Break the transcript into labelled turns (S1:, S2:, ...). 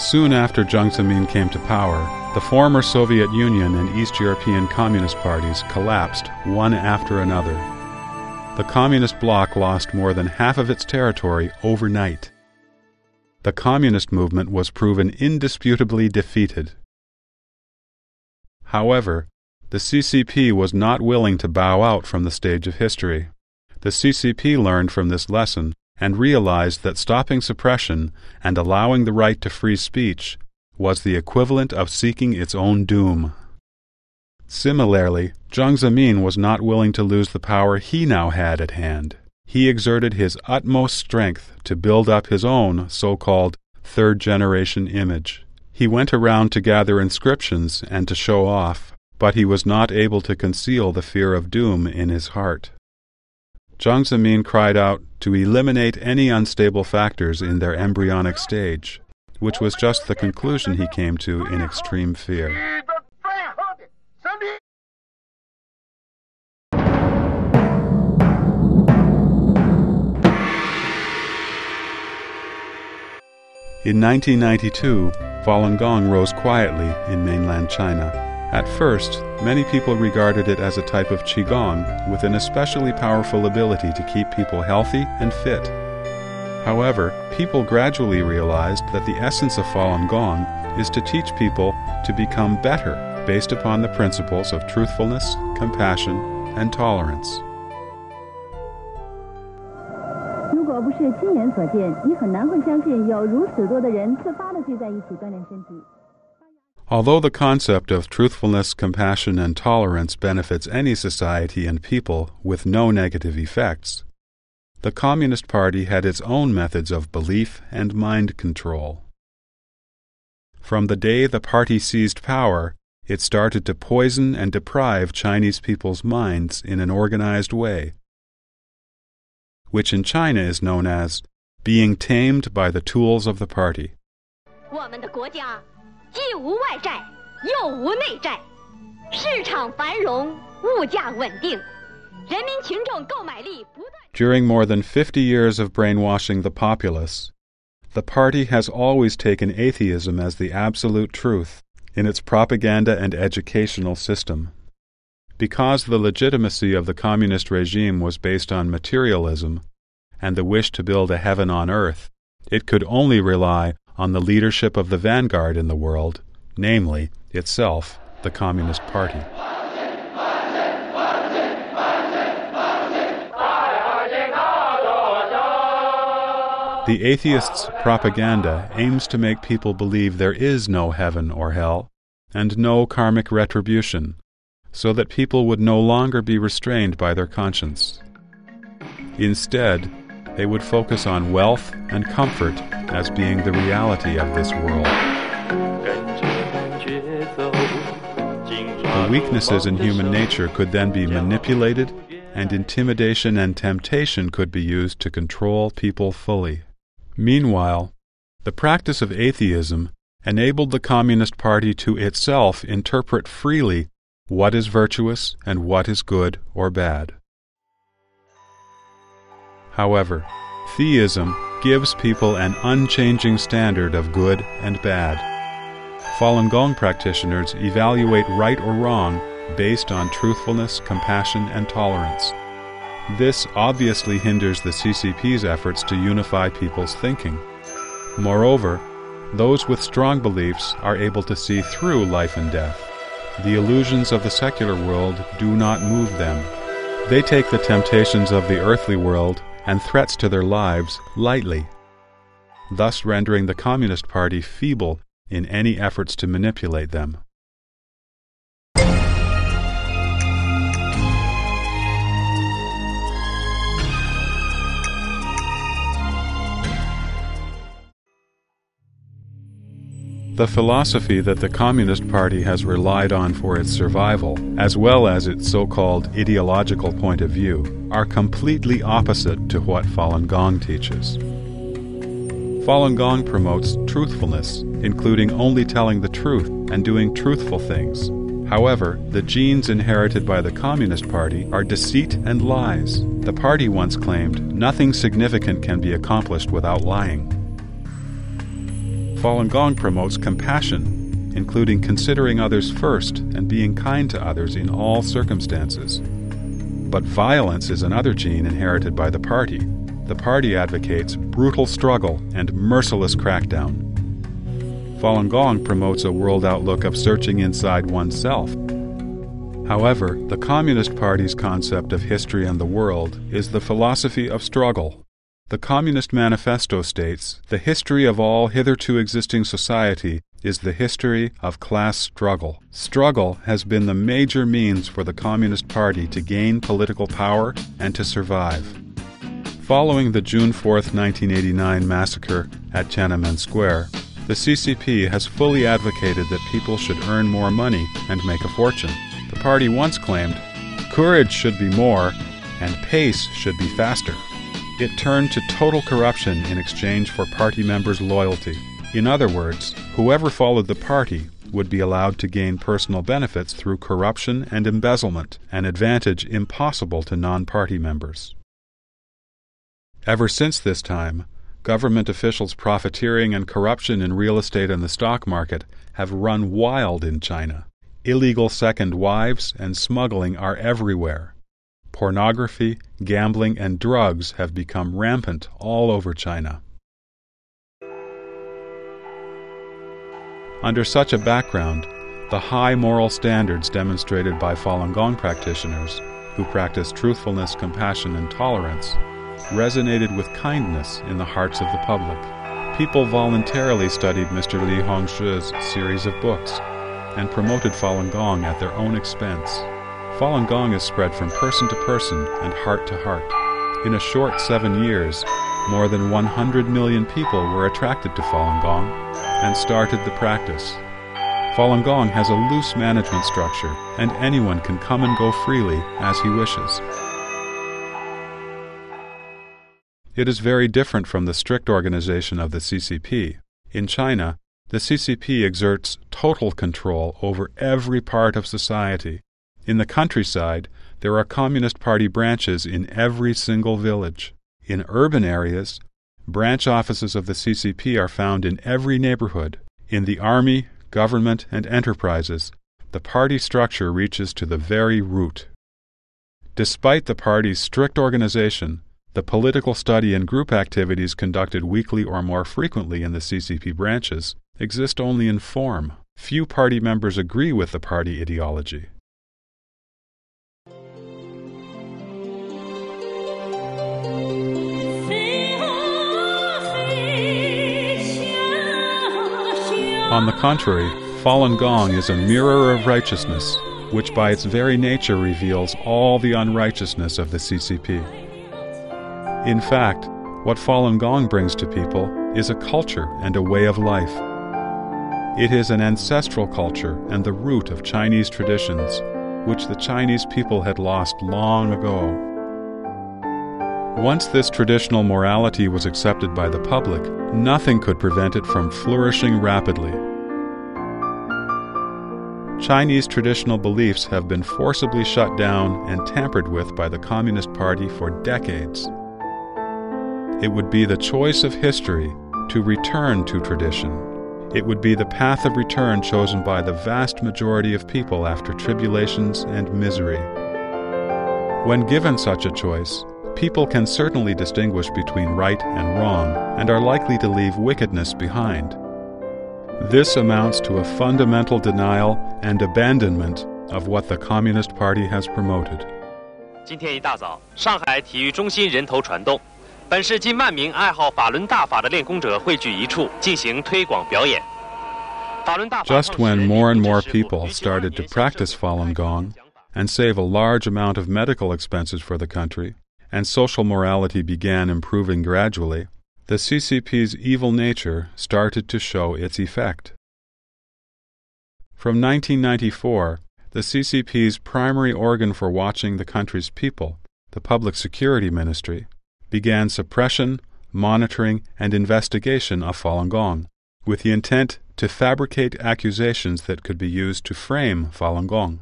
S1: Soon after Jiang Zemin came to power, the former Soviet Union and East European Communist parties collapsed one after another. The Communist bloc lost more than half of its territory overnight. The Communist movement was proven indisputably defeated. However, the CCP was not willing to bow out from the stage of history. The CCP learned from this lesson and realized that stopping suppression and allowing the right to free speech was the equivalent of seeking its own doom. Similarly, Jiang Zemin was not willing to lose the power he now had at hand. He exerted his utmost strength to build up his own so-called third-generation image. He went around to gather inscriptions and to show off, but he was not able to conceal the fear of doom in his heart. Jiang Zemin cried out to eliminate any unstable factors in their embryonic stage, which was just the conclusion he came to in extreme fear. In 1992, Falun Gong rose quietly in mainland China. At first, many people regarded it as a type of Qigong with an especially powerful ability to keep people healthy and fit. However, people gradually realized that the essence of Falun Gong is to teach people to become better based upon the principles of truthfulness, compassion, and tolerance. Although the concept of truthfulness, compassion, and tolerance benefits any society and people with no negative effects, the Communist Party had its own methods of belief and mind control. From the day the party seized power, it started to poison and deprive Chinese people's minds in an organized way, which in China is known as being tamed by the tools of the party. During more than 50 years of brainwashing the populace, the party has always taken atheism as the absolute truth in its propaganda and educational system. Because the legitimacy of the communist regime was based on materialism and the wish to build a heaven on earth, it could only rely on the leadership of the vanguard in the world, namely, itself, the Communist Party. The atheists' propaganda aims to make people believe there is no heaven or hell and no karmic retribution, so that people would no longer be restrained by their conscience. Instead, they would focus on wealth and comfort as being the reality of this world. The weaknesses in human nature could then be manipulated, and intimidation and temptation could be used to control people fully. Meanwhile, the practice of atheism enabled the Communist Party to itself interpret freely what is virtuous and what is good or bad. However, theism gives people an unchanging standard of good and bad. Falun Gong practitioners evaluate right or wrong based on truthfulness, compassion, and tolerance. This obviously hinders the CCP's efforts to unify people's thinking. Moreover, those with strong beliefs are able to see through life and death. The illusions of the secular world do not move them. They take the temptations of the earthly world and threats to their lives lightly, thus rendering the Communist Party feeble in any efforts to manipulate them. The philosophy that the Communist Party has relied on for its survival, as well as its so-called ideological point of view, are completely opposite to what Falun Gong teaches. Falun Gong promotes truthfulness, including only telling the truth and doing truthful things. However, the genes inherited by the Communist Party are deceit and lies. The party once claimed, "Nothing significant can be accomplished without lying." Falun Gong promotes compassion, including considering others first and being kind to others in all circumstances. But violence is another gene inherited by the party. The party advocates brutal struggle and merciless crackdown. Falun Gong promotes a world outlook of searching inside oneself. However, the Communist Party's concept of history and the world is the philosophy of struggle. The Communist Manifesto states, "The history of all hitherto existing society is the history of class struggle." Struggle has been the major means for the Communist Party to gain political power and to survive. Following the June 4, 1989 massacre at Tiananmen Square, the CCP has fully advocated that people should earn more money and make a fortune. The party once claimed, "Courage should be more, and pace should be faster." It turned to total corruption in exchange for party members' loyalty. In other words, whoever followed the party would be allowed to gain personal benefits through corruption and embezzlement, an advantage impossible to non-party members. Ever since this time, government officials' profiteering and corruption in real estate and the stock market have run wild in China. Illegal second wives and smuggling are everywhere. Pornography, gambling, and drugs have become rampant all over China. Under such a background, the high moral standards demonstrated by Falun Gong practitioners, who practice truthfulness, compassion, and tolerance, resonated with kindness in the hearts of the public. People voluntarily studied Mr. Li Hongshi's series of books and promoted Falun Gong at their own expense. Falun Gong is spread from person to person and heart to heart. In a short 7 years, more than 100 million people were attracted to Falun Gong and started the practice. Falun Gong has a loose management structure, and anyone can come and go freely as he wishes. It is very different from the strict organization of the CCP. In China, the CCP exerts total control over every part of society. In the countryside, there are Communist Party branches in every single village. In urban areas, branch offices of the CCP are found in every neighborhood. In the army, government, and enterprises, the party structure reaches to the very root. Despite the party's strict organization, the political study and group activities conducted weekly or more frequently in the CCP branches exist only in form. Few party members agree with the party ideology. On the contrary, Falun Gong is a mirror of righteousness, which by its very nature reveals all the unrighteousness of the CCP. In fact, what Falun Gong brings to people is a culture and a way of life. It is an ancestral culture and the root of Chinese traditions, which the Chinese people had lost long ago. Once this traditional morality was accepted by the public, nothing could prevent it from flourishing rapidly. Chinese traditional beliefs have been forcibly shut down and tampered with by the Communist Party for decades. It would be the choice of history to return to tradition. It would be the path of return chosen by the vast majority of people after tribulations and misery. When given such a choice, people can certainly distinguish between right and wrong and are likely to leave wickedness behind. This amounts to a fundamental denial and abandonment of what the Communist Party has promoted.
S2: 今天一大早，上海体育中心人头攒动，本市近万名爱好法轮大法的练功者汇聚一处，进行推广表演。
S1: Just when more and more people started to practice Falun Gong and save a large amount of medical expenses for the country, and social morality began improving gradually, the CCP's evil nature started to show its effect. From 1994, the CCP's primary organ for watching the country's people, the Public Security Ministry, began suppression, monitoring, and investigation of Falun Gong, with the intent to fabricate accusations that could be used to frame Falun Gong.